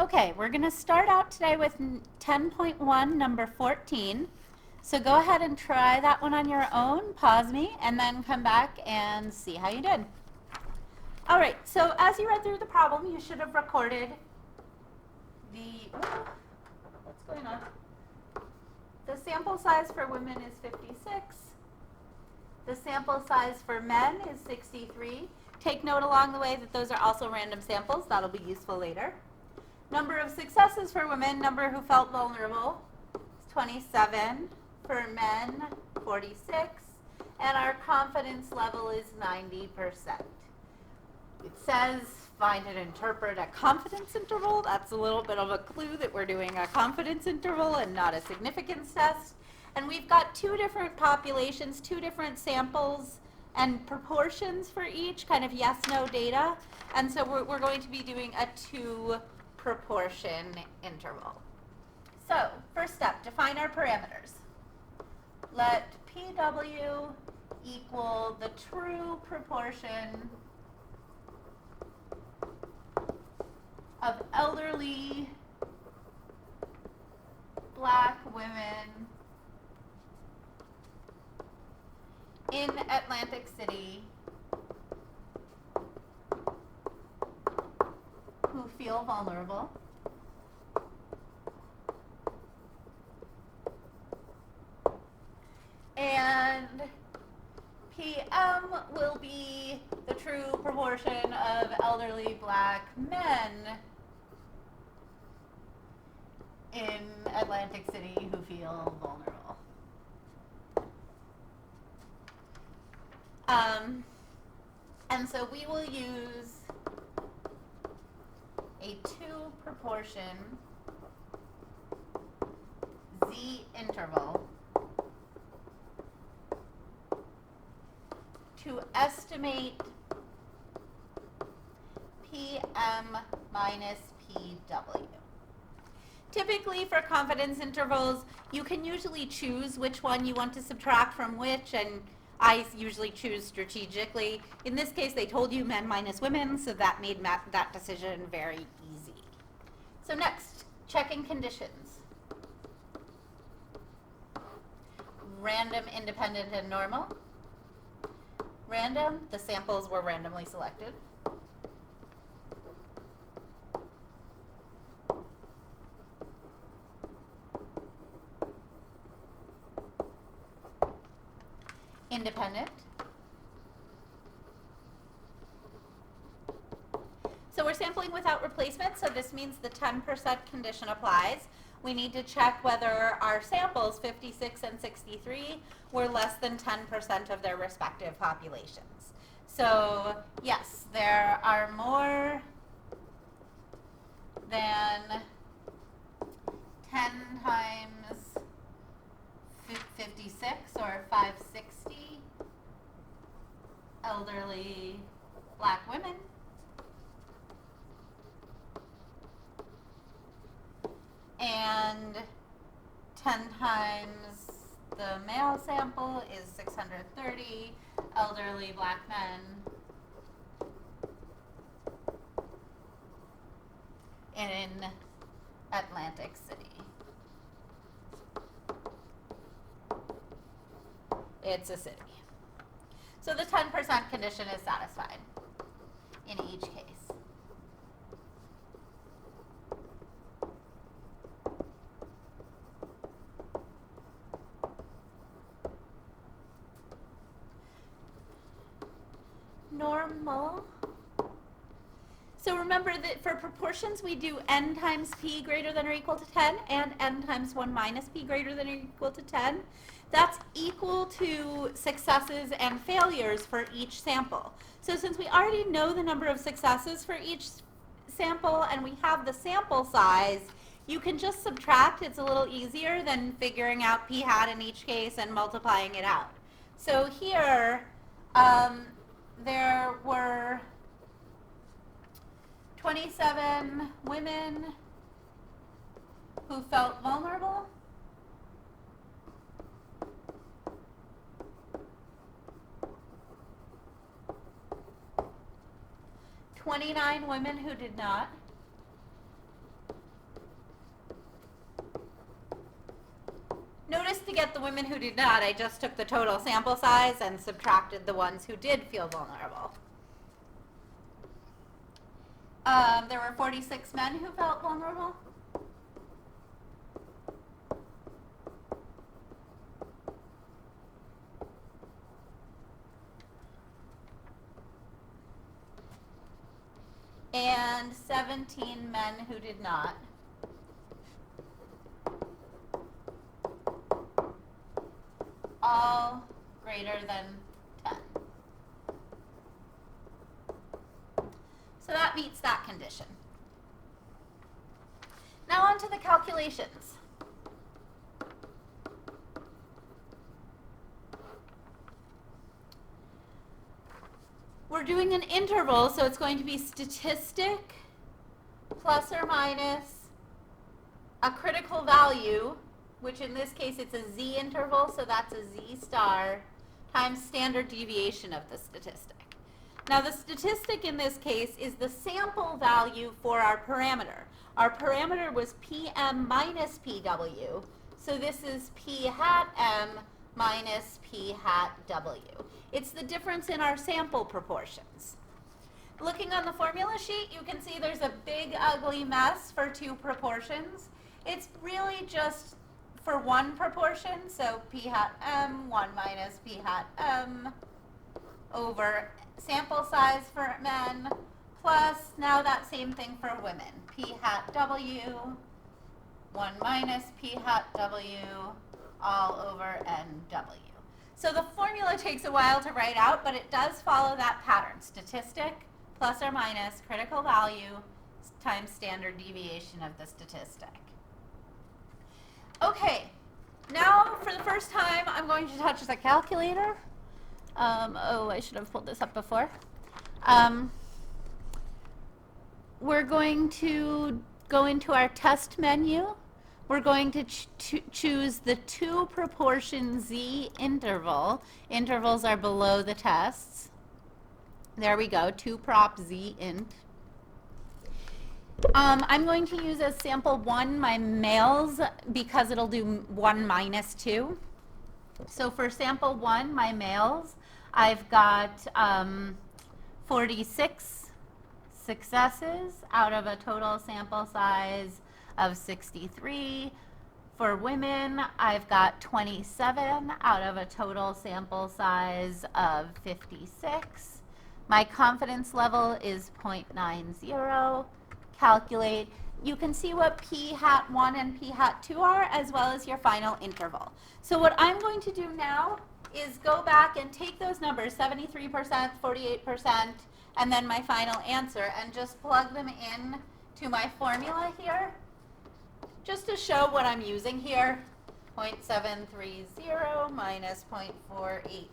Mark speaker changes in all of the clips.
Speaker 1: Okay, we're going to start out today with 10.1, number 14. So go ahead and try that one on your own, pause me, and then come back and see how you did. All right, so as you read through the problem, you should have recorded what's going on? The sample size for women is 56. The sample size for men is 63. Take note along the way that those are also random samples. That'll be useful later. Number of successes for women, number who felt vulnerable, is 27. For men, 46. And our confidence level is 90%. It says find and interpret a confidence interval. That's a little bit of a clue that we're doing a confidence interval and not a significance test. And we've got two different populations, two different samples and proportions for each, kind of yes-no data. And so we're going to be doing a two-proportion interval. So, first step, define our parameters. Let PW equal the true proportion of elderly Black women in Atlantic City who feel vulnerable. And PM will be the true proportion of elderly Black men in Atlantic City who feel vulnerable. And so we will use a two proportion Z interval to estimate PM minus PW. Typically for confidence intervals, you can usually choose which one you want to subtract from which, and I usually choose strategically. In this case, they told you men minus women, so that made that decision very easy. So next, checking conditions. Random, independent, and normal. Random, the samples were randomly selected. Independent. So we're sampling without replacement, so this means the 10% condition applies. We need to check whether our samples, 56 and 63, were less than 10% of their respective populations. So yes, there are more than 10 times 56 or 560 elderly Black women and 10 times the male sample is 630 elderly Black men in Atlantic City. It's a city. So the 10% condition is satisfied in each case. Normal. So remember that for proportions we do n times p greater than or equal to 10 and n times 1 minus p greater than or equal to 10. That's equal to successes and failures for each sample. So since we already know the number of successes for each sample and we have the sample size, you can just subtract. It's a little easier than figuring out p hat in each case and multiplying it out. So here, there were 27 women who felt vulnerable. 29 women who did not. Notice to get the women who did not, I just took the total sample size and subtracted the ones who did feel vulnerable. There were 46 men who felt vulnerable. And 17 men who did not. All greater than 10. So that meets that condition. Now on to the calculations. We're doing an interval, so it's going to be statistic plus or minus a critical value, which in this case it's a z interval, so that's a z star, times standard deviation of the statistic. Now the statistic in this case is the sample value for our parameter. Our parameter was PM minus PW, so this is P hat M minus P hat W. It's the difference in our sample proportions. Looking on the formula sheet, you can see there's a big ugly mess for two proportions. It's really just for one proportion, so P hat M, 1 minus P hat M, over sample size for men, plus now that same thing for women. P hat W, 1 minus P hat W, all over NW. So the formula takes a while to write out, but it does follow that pattern. Statistic plus or minus critical value times standard deviation of the statistic. Okay, now for the first time I'm going to touch the calculator. Oh, I should have pulled this up before. We're going to go into our test menu. We're going to choose the two proportion z interval. Intervals are below the tests. There we go, 2 prop z int. I'm going to use as sample 1 my males because it'll do 1 minus 2. So for sample 1, my males, I've got 46 successes out of a total sample size of 63. For women, I've got 27 out of a total sample size of 56. My confidence level is 0.90. Calculate. You can see what P hat 1 and P hat 2 are, as well as your final interval. So what I'm going to do now is go back and take those numbers, 73%, 48%, and then my final answer, and just plug them in to my formula here, just to show what I'm using here. 0.730 minus 0.482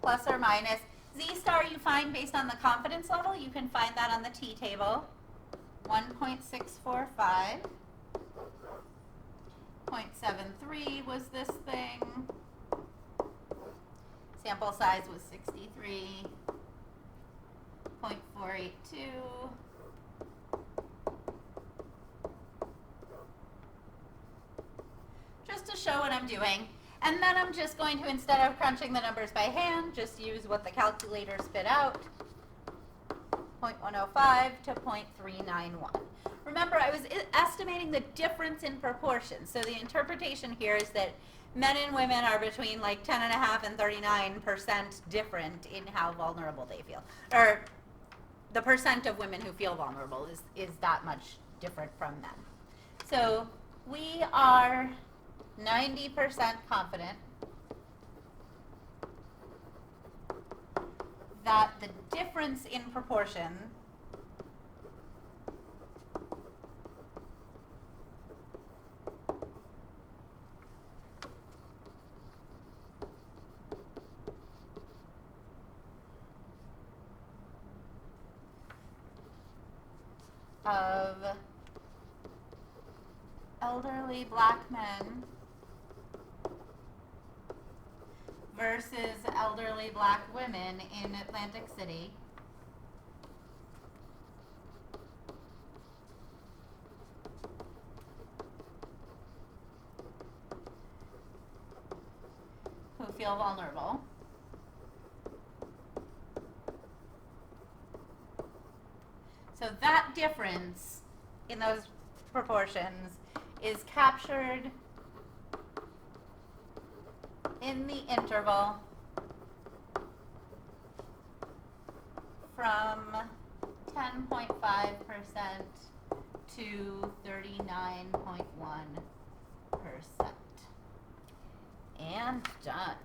Speaker 1: plus or minus. Z star you find based on the confidence level. You can find that on the T table. 1.645. 0.73 was this thing. Sample size was 63. 0.482. Just to show what I'm doing. And then I'm just going to, instead of crunching the numbers by hand, just use what the calculator spit out. 0.105 to 0.391. Remember, I was estimating the difference in proportion. So the interpretation here is that men and women are between like 10.5% and 39% different in how vulnerable they feel. Or the percent of women who feel vulnerable is that much different from men. So we are 90% confident that the difference in proportion of elderly black men versus elderly black women in Atlantic City feel vulnerable. So that difference in those proportions is captured in the interval from 10.5% to 39.1%. And done.